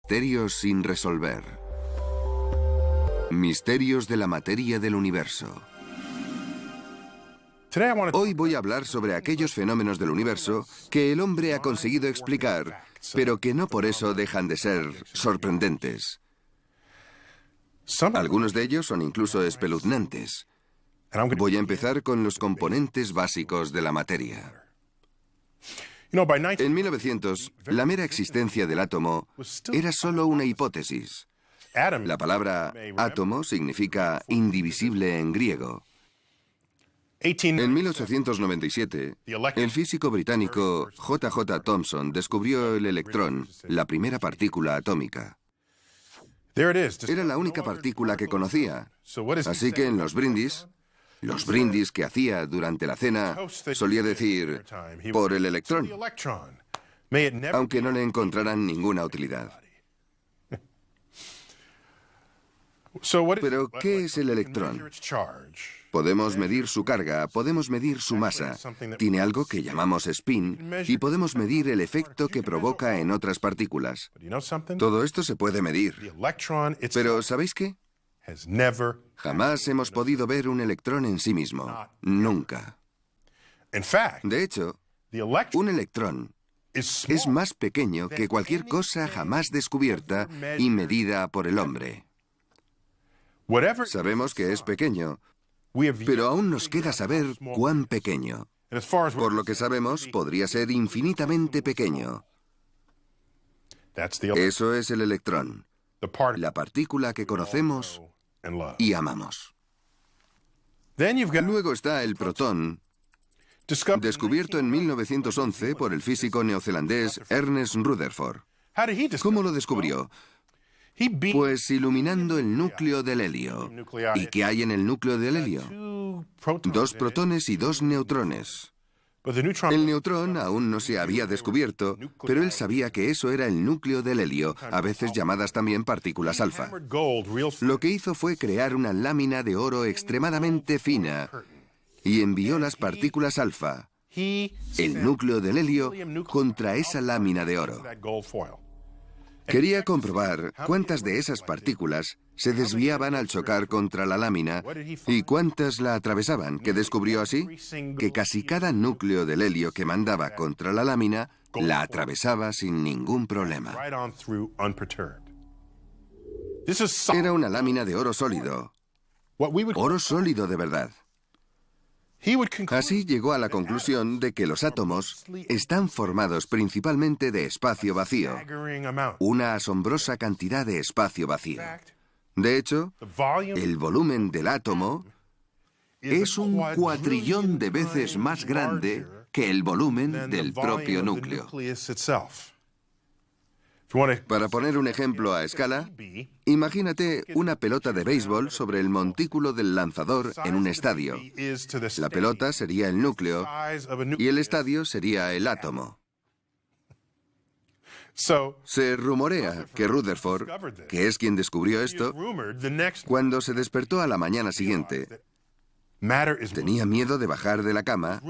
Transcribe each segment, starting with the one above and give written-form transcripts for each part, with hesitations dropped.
Misterios sin resolver. Misterios de la materia del universo. Hoy voy a hablar sobre aquellos fenómenos del universo que el hombre ha conseguido explicar, pero que no por eso dejan de ser sorprendentes. Algunos de ellos son incluso espeluznantes. Voy a empezar con los componentes básicos de la materia. En 1900, la mera existencia del átomo era solo una hipótesis. La palabra átomo significa indivisible en griego. En 1897, el físico británico J.J. Thomson descubrió el electrón, la primera partícula atómica. Era la única partícula que conocía, así que en los brindis que hacía durante la cena, solía decir, por el electrón, aunque no le encontraran ninguna utilidad. Pero, ¿qué es el electrón? Podemos medir su carga, podemos medir su masa. Tiene algo que llamamos spin y podemos medir el efecto que provoca en otras partículas. Todo esto se puede medir. Pero, ¿sabéis qué? Jamás hemos podido ver un electrón en sí mismo. Nunca. De hecho, un electrón es más pequeño que cualquier cosa jamás descubierta y medida por el hombre. Sabemos que es pequeño, pero aún nos queda saber cuán pequeño. Por lo que sabemos, podría ser infinitamente pequeño. Eso es el electrón, la partícula que conocemos y amamos. Luego está el protón, descubierto en 1911 por el físico neozelandés Ernest Rutherford. ¿Cómo lo descubrió? Pues iluminando el núcleo del helio. ¿Y qué hay en el núcleo del helio? 2 protones y 2 neutrones. El neutrón aún no se había descubierto, pero él sabía que eso era el núcleo del helio, a veces llamadas también partículas alfa. Lo que hizo fue crear una lámina de oro extremadamente fina y envió las partículas alfa, el núcleo del helio, contra esa lámina de oro. Quería comprobar cuántas de esas partículas se desviaban al chocar contra la lámina y cuántas la atravesaban, que descubrió así que casi cada núcleo del helio que mandaba contra la lámina la atravesaba sin ningún problema. Era una lámina de oro sólido de verdad. Así llegó a la conclusión de que los átomos están formados principalmente de espacio vacío, una asombrosa cantidad de espacio vacío. De hecho, el volumen del átomo es un cuatrillón de veces más grande que el volumen del propio núcleo. Para poner un ejemplo a escala, imagínate una pelota de béisbol sobre el montículo del lanzador en un estadio. La pelota sería el núcleo y el estadio sería el átomo. Se rumorea que Rutherford, que es quien descubrió esto, cuando se despertó a la mañana siguiente, tenía miedo de bajar de la cama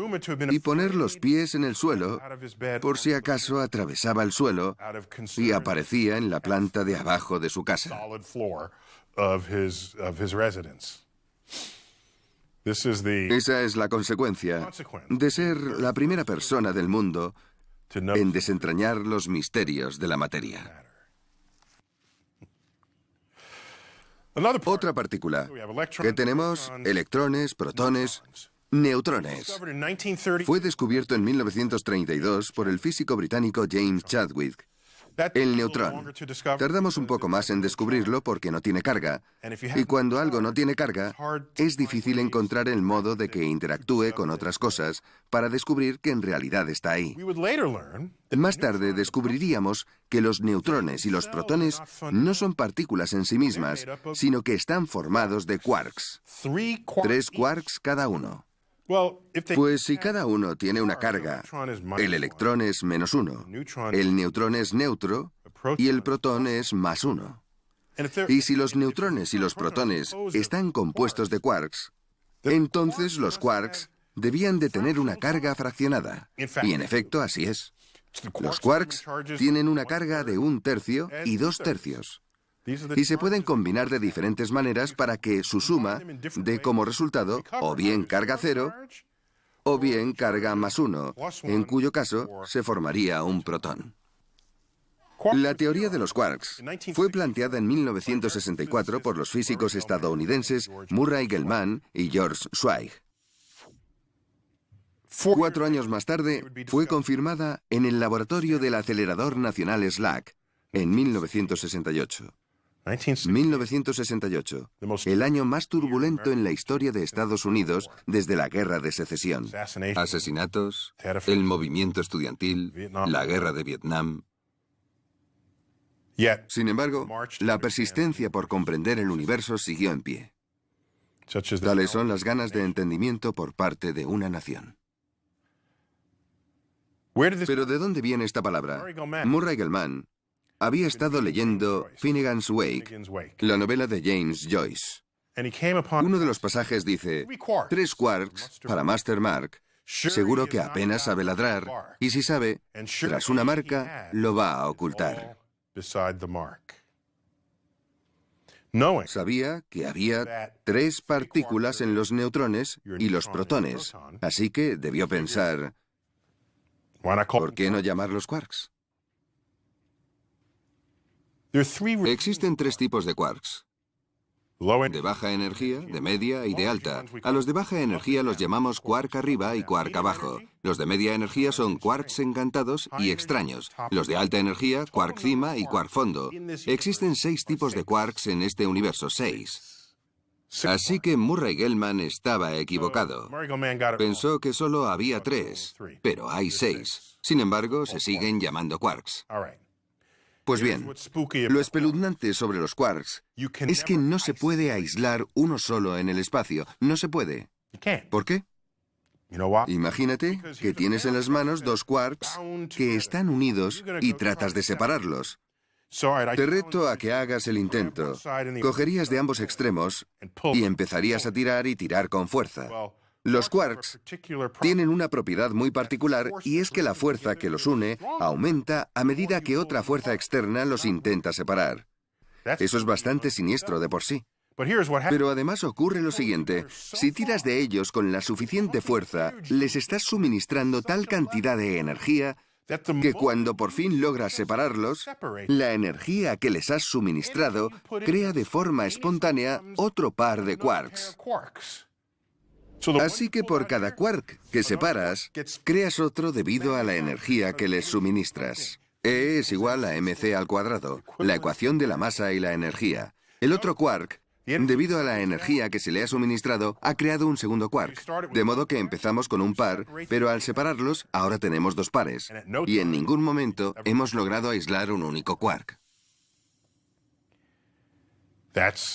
y poner los pies en el suelo por si acaso atravesaba el suelo y aparecía en la planta de abajo de su casa. Esa es la consecuencia de ser la primera persona del mundo en desentrañar los misterios de la materia. Otra partícula que tenemos: electrones, protones, neutrones. Fue descubierto en 1932 por el físico británico James Chadwick. El neutrón. Tardamos un poco más en descubrirlo porque no tiene carga. Y cuando algo no tiene carga, es difícil encontrar el modo de que interactúe con otras cosas para descubrir que en realidad está ahí. Más tarde descubriríamos que los neutrones y los protones no son partículas en sí mismas, sino que están formados de quarks. 3 quarks cada uno. Pues si cada uno tiene una carga, el electrón es -1, el neutrón es neutro y el protón es +1. Y si los neutrones y los protones están compuestos de quarks, entonces los quarks debían de tener una carga fraccionada. Y en efecto, así es. Los quarks tienen una carga de 1/3 y 2/3. Y se pueden combinar de diferentes maneras para que su suma dé como resultado o bien carga 0 o bien carga +1, en cuyo caso se formaría un protón. La teoría de los quarks fue planteada en 1964 por los físicos estadounidenses Murray Gell-Mann y George Zweig. 4 años más tarde, fue confirmada en el laboratorio del acelerador nacional SLAC, en 1968. 1968, el año más turbulento en la historia de Estados Unidos desde la Guerra de Secesión. Asesinatos, el movimiento estudiantil, la Guerra de Vietnam. Sin embargo, la persistencia por comprender el universo siguió en pie. Tales son las ganas de entendimiento por parte de una nación. ¿Pero de dónde viene esta palabra? Murray Gell-Mann había estado leyendo Finnegan's Wake, la novela de James Joyce. Uno de los pasajes dice: 3 quarks para Master Mark. Seguro que apenas sabe ladrar, y si sabe, tras una marca, lo va a ocultar. Sabía que había 3 partículas en los neutrones y los protones, así que debió pensar: ¿por qué no llamarlos quarks? Existen 3 tipos de quarks: de baja energía, de media y de alta. A los de baja energía los llamamos quark arriba y quark abajo. Los de media energía son quarks encantados y extraños. Los de alta energía, quark cima y quark fondo. Existen 6 tipos de quarks en este universo, 6. Así que Murray Gell-Mann estaba equivocado. Pensó que solo había 3, pero hay 6. Sin embargo, se siguen llamando quarks. Pues bien, lo espeluznante sobre los quarks es que no se puede aislar uno solo en el espacio. No se puede. ¿Por qué? Imagínate que tienes en las manos 2 quarks que están unidos y tratas de separarlos. Te reto a que hagas el intento. Cogerías de ambos extremos y empezarías a tirar y tirar con fuerza. Los quarks tienen una propiedad muy particular, y es que la fuerza que los une aumenta a medida que otra fuerza externa los intenta separar. Eso es bastante siniestro de por sí. Pero además ocurre lo siguiente: si tiras de ellos con la suficiente fuerza, les estás suministrando tal cantidad de energía que cuando por fin logras separarlos, la energía que les has suministrado crea de forma espontánea otro par de quarks. Así que por cada quark que separas, creas otro debido a la energía que les suministras. E es igual a mc², la ecuación de la masa y la energía. El otro quark, debido a la energía que se le ha suministrado, ha creado un segundo quark. De modo que empezamos con un par, pero al separarlos, ahora tenemos 2 pares. Y en ningún momento hemos logrado aislar un único quark.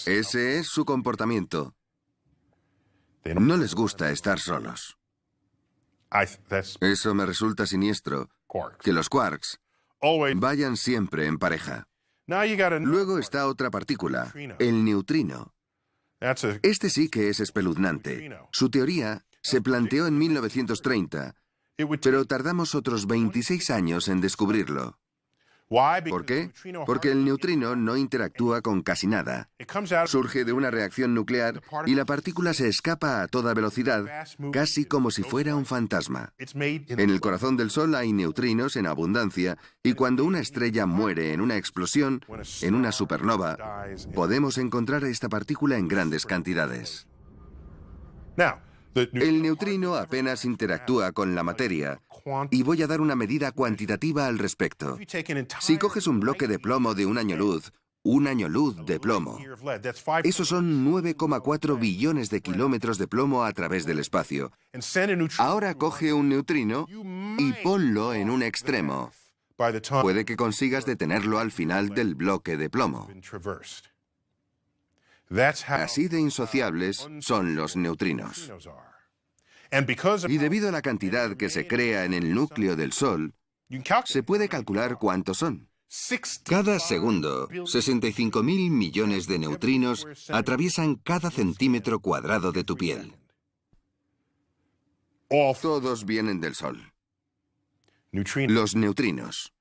Ese es su comportamiento. No les gusta estar solos. Eso me resulta siniestro, que los quarks vayan siempre en pareja. Luego está otra partícula, el neutrino. Este sí que es espeluznante. Su teoría se planteó en 1930, pero tardamos otros 26 años en descubrirlo. ¿Por qué? Porque el neutrino no interactúa con casi nada. Surge de una reacción nuclear y la partícula se escapa a toda velocidad, casi como si fuera un fantasma. En el corazón del Sol hay neutrinos en abundancia, y cuando una estrella muere en una explosión, en una supernova, podemos encontrar esta partícula en grandes cantidades. El neutrino apenas interactúa con la materia, y voy a dar una medida cuantitativa al respecto. Si coges un bloque de plomo de un año luz de plomo, esos son 9,4 billones de kilómetros de plomo a través del espacio. Ahora coge un neutrino y ponlo en un extremo. Puede que consigas detenerlo al final del bloque de plomo. Así de insociables son los neutrinos. Y debido a la cantidad que se crea en el núcleo del Sol, se puede calcular cuántos son. Cada segundo, 65.000 millones de neutrinos atraviesan cada centímetro cuadrado de tu piel. Todos vienen del Sol. Los neutrinos.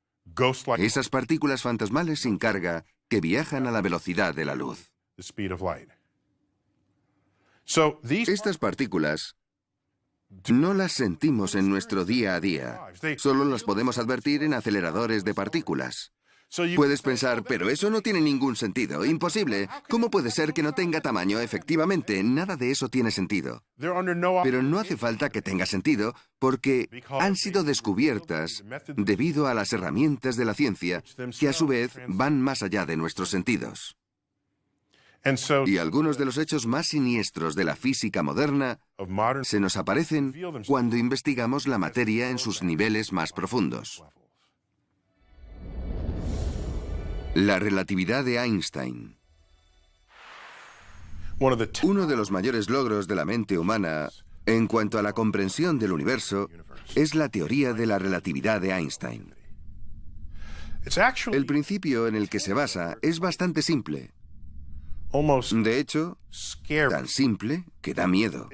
Esas partículas fantasmales sin carga que viajan a la velocidad de la luz. Estas partículas no las sentimos en nuestro día a día. Solo las podemos advertir en aceleradores de partículas. Puedes pensar, pero eso no tiene ningún sentido. Imposible. ¿Cómo puede ser que no tenga tamaño? Efectivamente, nada de eso tiene sentido. Pero no hace falta que tenga sentido porque han sido descubiertas debido a las herramientas de la ciencia que a su vez van más allá de nuestros sentidos. Y algunos de los hechos más siniestros de la física moderna se nos aparecen cuando investigamos la materia en sus niveles más profundos. La relatividad de Einstein. Uno de los mayores logros de la mente humana en cuanto a la comprensión del universo es la teoría de la relatividad de Einstein. El principio en el que se basa es bastante simple. De hecho, tan simple que da miedo.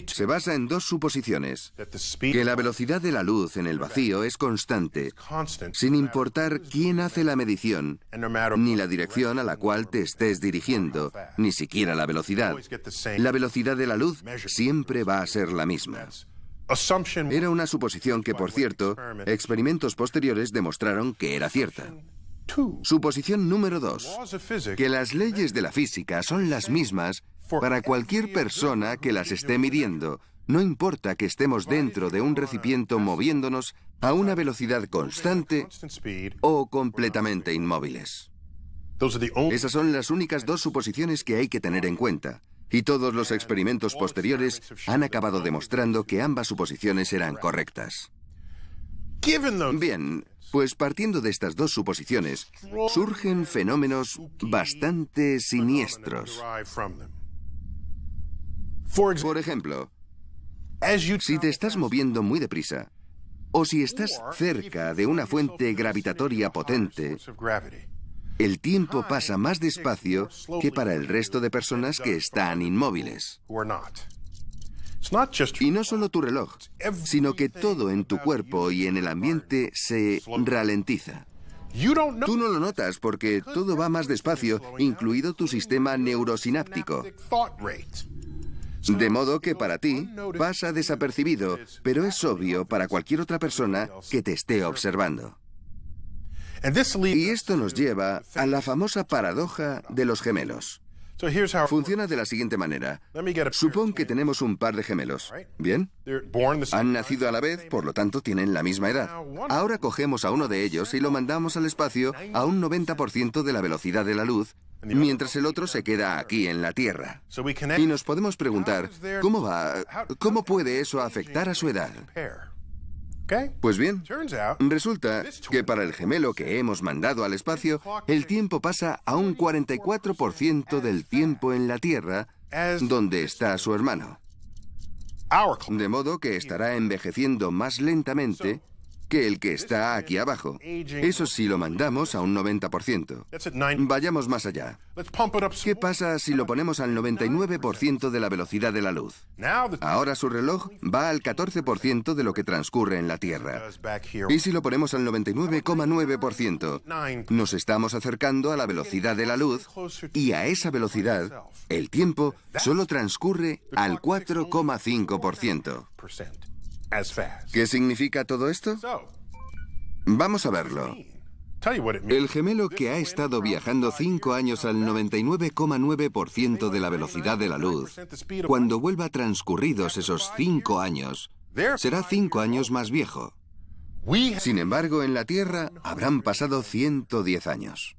Se basa en dos suposiciones: que la velocidad de la luz en el vacío es constante, sin importar quién hace la medición, ni la dirección a la cual te estés dirigiendo, ni siquiera la velocidad. La velocidad de la luz siempre va a ser la misma. Era una suposición que, por cierto, experimentos posteriores demostraron que era cierta. Suposición número 2. Que las leyes de la física son las mismas para cualquier persona que las esté midiendo, no importa que estemos dentro de un recipiente moviéndonos a una velocidad constante o completamente inmóviles. Esas son las únicas dos suposiciones que hay que tener en cuenta, y todos los experimentos posteriores han acabado demostrando que ambas suposiciones eran correctas. Bien, pues partiendo de estas dos suposiciones, surgen fenómenos bastante siniestros. Por ejemplo, si te estás moviendo muy deprisa, o si estás cerca de una fuente gravitatoria potente, el tiempo pasa más despacio que para el resto de personas que están inmóviles. Y no solo tu reloj, sino que todo en tu cuerpo y en el ambiente se ralentiza. Tú no lo notas porque todo va más despacio, incluido tu sistema neurosináptico. De modo que para ti pasa desapercibido, pero es obvio para cualquier otra persona que te esté observando. Y esto nos lleva a la famosa paradoja de los gemelos. Funciona de la siguiente manera. Supón que tenemos un par de gemelos. ¿Bien? Han nacido a la vez, por lo tanto tienen la misma edad. Ahora cogemos a uno de ellos y lo mandamos al espacio a un 90% de la velocidad de la luz, mientras el otro se queda aquí en la Tierra. Y nos podemos preguntar, ¿cómo va? ¿Cómo puede eso afectar a su edad? Pues bien, resulta que para el gemelo que hemos mandado al espacio, el tiempo pasa a un 44% del tiempo en la Tierra, donde está su hermano. De modo que estará envejeciendo más lentamente que el que está aquí abajo. Eso sí lo mandamos a un 90%. Vayamos más allá. ¿Qué pasa si lo ponemos al 99% de la velocidad de la luz? Ahora su reloj va al 14% de lo que transcurre en la Tierra. ¿Y si lo ponemos al 99,9%? Nos estamos acercando a la velocidad de la luz y a esa velocidad el tiempo solo transcurre al 4,5%. ¿Qué significa todo esto? Vamos a verlo. El gemelo que ha estado viajando 5 años al 99,9% de la velocidad de la luz, cuando vuelva transcurridos esos 5 años, será 5 años más viejo. Sin embargo, en la Tierra habrán pasado 110 años.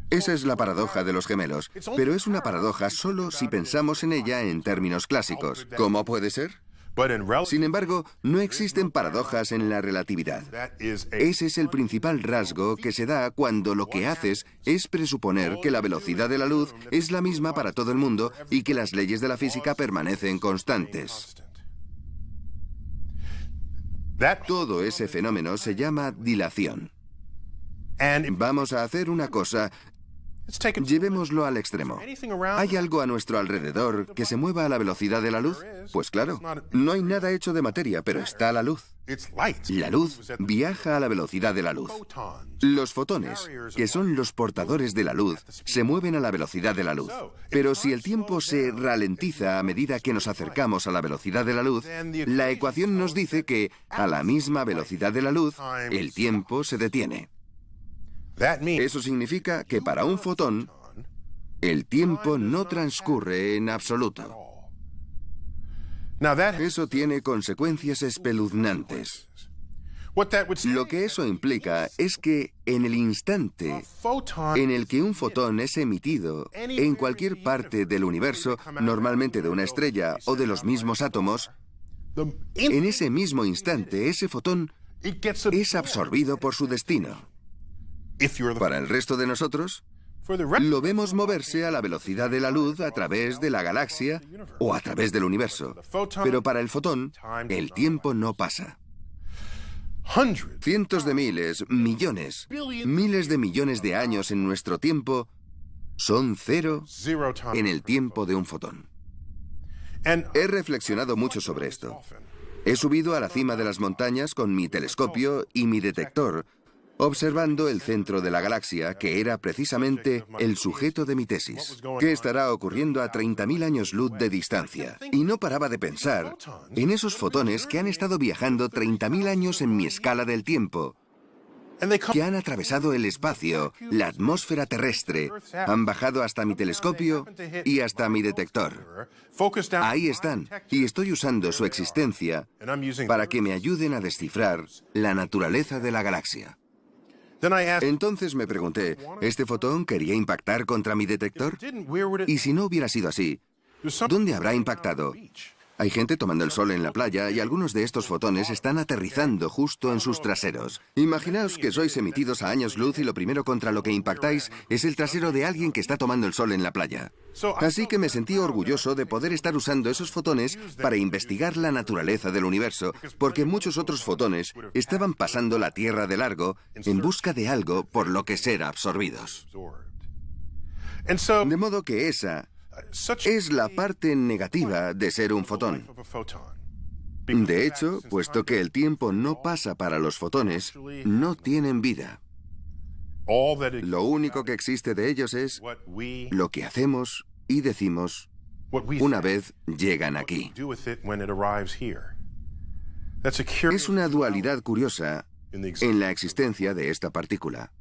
Esa es la paradoja de los gemelos, pero es una paradoja solo si pensamos en ella en términos clásicos. ¿Cómo puede ser? Sin embargo, no existen paradojas en la relatividad. Ese es el principal rasgo que se da cuando lo que haces es presuponer que la velocidad de la luz es la misma para todo el mundo y que las leyes de la física permanecen constantes. Todo ese fenómeno se llama dilación. Vamos a hacer una cosa. Llevémoslo al extremo. ¿Hay algo a nuestro alrededor que se mueva a la velocidad de la luz? Pues claro, no hay nada hecho de materia, pero está la luz. La luz viaja a la velocidad de la luz. Los fotones, que son los portadores de la luz, se mueven a la velocidad de la luz. Pero si el tiempo se ralentiza a medida que nos acercamos a la velocidad de la luz, la ecuación nos dice que, a la misma velocidad de la luz, el tiempo se detiene. Eso significa que para un fotón, el tiempo no transcurre en absoluto. Eso tiene consecuencias espeluznantes. Lo que eso implica es que en el instante en el que un fotón es emitido en cualquier parte del universo, normalmente de una estrella o de los mismos átomos, en ese mismo instante ese fotón es absorbido por su destino. Para el resto de nosotros, lo vemos moverse a la velocidad de la luz a través de la galaxia o a través del universo. Pero para el fotón, el tiempo no pasa. Cientos de miles, millones, miles de millones de años en nuestro tiempo son cero en el tiempo de un fotón. He reflexionado mucho sobre esto. He subido a la cima de las montañas con mi telescopio y mi detector, observando el centro de la galaxia, que era precisamente el sujeto de mi tesis. ¿Qué estará ocurriendo a 30.000 años luz de distancia? Y no paraba de pensar en esos fotones que han estado viajando 30.000 años en mi escala del tiempo, que han atravesado el espacio, la atmósfera terrestre, han bajado hasta mi telescopio y hasta mi detector. Ahí están, y estoy usando su existencia para que me ayuden a descifrar la naturaleza de la galaxia. Entonces me pregunté, ¿este fotón quería impactar contra mi detector? Y si no hubiera sido así, ¿dónde habrá impactado? Hay gente tomando el sol en la playa y algunos de estos fotones están aterrizando justo en sus traseros. Imaginaos que sois emitidos a años luz y lo primero contra lo que impactáis es el trasero de alguien que está tomando el sol en la playa. Así que me sentí orgulloso de poder estar usando esos fotones para investigar la naturaleza del universo, porque muchos otros fotones estaban pasando la Tierra de largo en busca de algo por lo que ser absorbidos. De modo que esa es la parte negativa de ser un fotón. De hecho, puesto que el tiempo no pasa para los fotones, no tienen vida. Lo único que existe de ellos es lo que hacemos y decimos una vez llegan aquí. Es una dualidad curiosa en la existencia de esta partícula.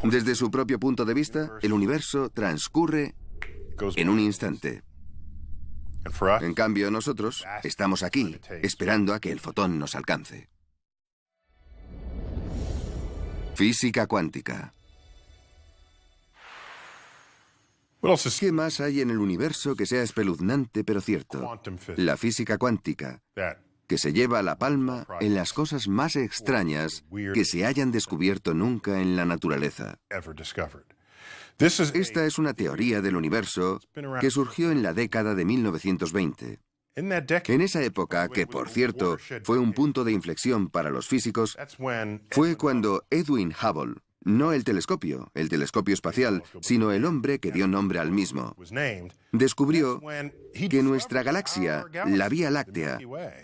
Desde su propio punto de vista, el universo transcurre en un instante. En cambio, nosotros estamos aquí, esperando a que el fotón nos alcance. Física cuántica. ¿Qué más hay en el universo que sea espeluznante pero cierto? La física cuántica, que se lleva la palma en las cosas más extrañas que se hayan descubierto nunca en la naturaleza. Esta es una teoría del universo que surgió en la década de 1920. En esa época, que por cierto fue un punto de inflexión para los físicos, fue cuando Edwin Hubble, no el telescopio espacial, sino el hombre que dio nombre al mismo, descubrió que nuestra galaxia, la Vía Láctea,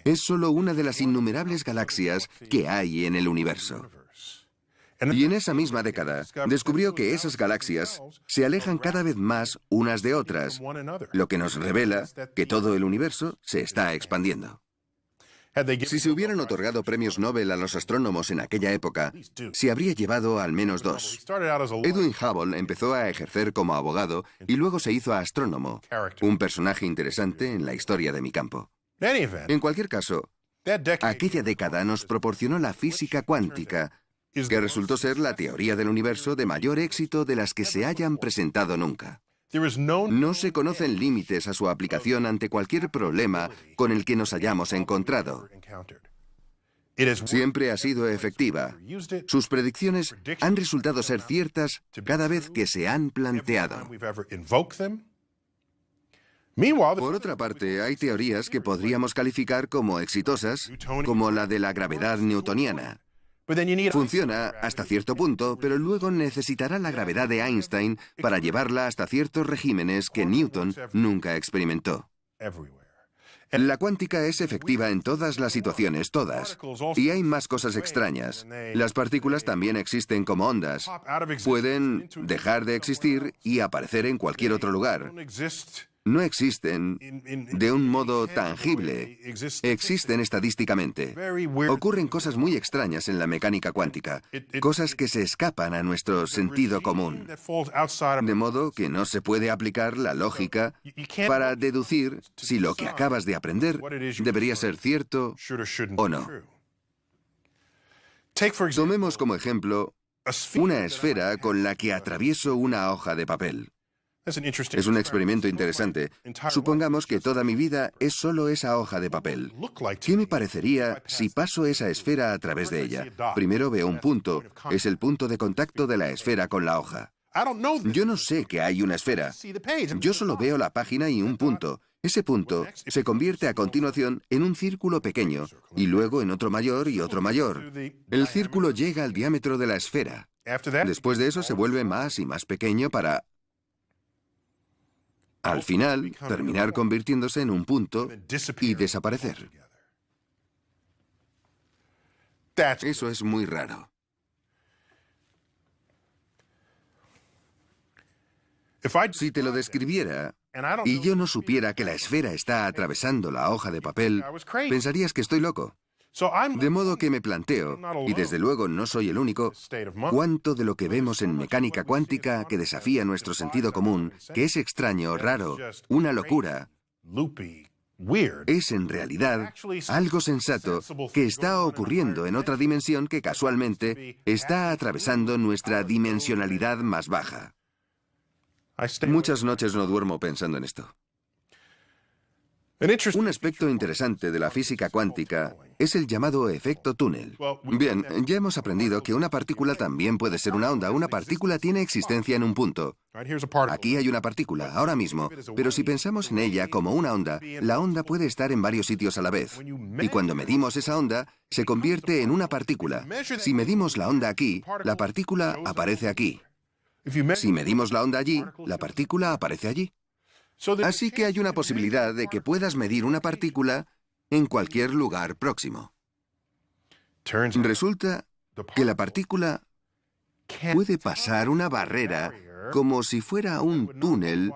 es solo una de las innumerables galaxias que hay en el universo. Y en esa misma década, descubrió que esas galaxias se alejan cada vez más unas de otras, lo que nos revela que todo el universo se está expandiendo. Si se hubieran otorgado premios Nobel a los astrónomos en aquella época, se habría llevado al menos 2. Edwin Hubble empezó a ejercer como abogado y luego se hizo astrónomo, un personaje interesante en la historia de mi campo. En cualquier caso, aquella década nos proporcionó la física cuántica, que resultó ser la teoría del universo de mayor éxito de las que se hayan presentado nunca. No se conocen límites a su aplicación ante cualquier problema con el que nos hayamos encontrado. Siempre ha sido efectiva. Sus predicciones han resultado ser ciertas cada vez que se han planteado. Por otra parte, hay teorías que podríamos calificar como exitosas, como la de la gravedad newtoniana. Funciona hasta cierto punto, pero luego necesitará la gravedad de Einstein para llevarla hasta ciertos regímenes que Newton nunca experimentó. La cuántica es efectiva en todas las situaciones, todas. Y hay más cosas extrañas. Las partículas también existen como ondas. Pueden dejar de existir y aparecer en cualquier otro lugar. No existen de un modo tangible, existen estadísticamente. Ocurren cosas muy extrañas en la mecánica cuántica, cosas que se escapan a nuestro sentido común. De modo que no se puede aplicar la lógica para deducir si lo que acabas de aprender debería ser cierto o no. Tomemos como ejemplo una esfera con la que atravieso una hoja de papel. Es un experimento interesante. Supongamos que toda mi vida es solo esa hoja de papel. ¿Qué me parecería si paso esa esfera a través de ella? Primero veo un punto. Es el punto de contacto de la esfera con la hoja. Yo no sé que hay una esfera. Yo solo veo la página y un punto. Ese punto se convierte a continuación en un círculo pequeño y luego en otro mayor y otro mayor. El círculo llega al diámetro de la esfera. Después de eso se vuelve más y más pequeño para, al final, terminar convirtiéndose en un punto y desaparecer. Eso es muy raro. Si te lo describiera y yo no supiera que la esfera está atravesando la hoja de papel, pensarías que estoy loco. De modo que me planteo, y desde luego no soy el único, cuánto de lo que vemos en mecánica cuántica que desafía nuestro sentido común, que es extraño, raro, una locura, es en realidad algo sensato que está ocurriendo en otra dimensión que casualmente está atravesando nuestra dimensionalidad más baja. Muchas noches no duermo pensando en esto. Un aspecto interesante de la física cuántica es el llamado efecto túnel. Bien, ya hemos aprendido que una partícula también puede ser una onda. Una partícula tiene existencia en un punto. Aquí hay una partícula, ahora mismo, pero si pensamos en ella como una onda, la onda puede estar en varios sitios a la vez. Y cuando medimos esa onda, se convierte en una partícula. Si medimos la onda aquí, la partícula aparece aquí. Si medimos la onda allí, la partícula aparece allí. Así que hay una posibilidad de que puedas medir una partícula en cualquier lugar próximo. Resulta que la partícula puede pasar una barrera como si fuera un túnel,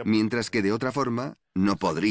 mientras que de otra forma no podría.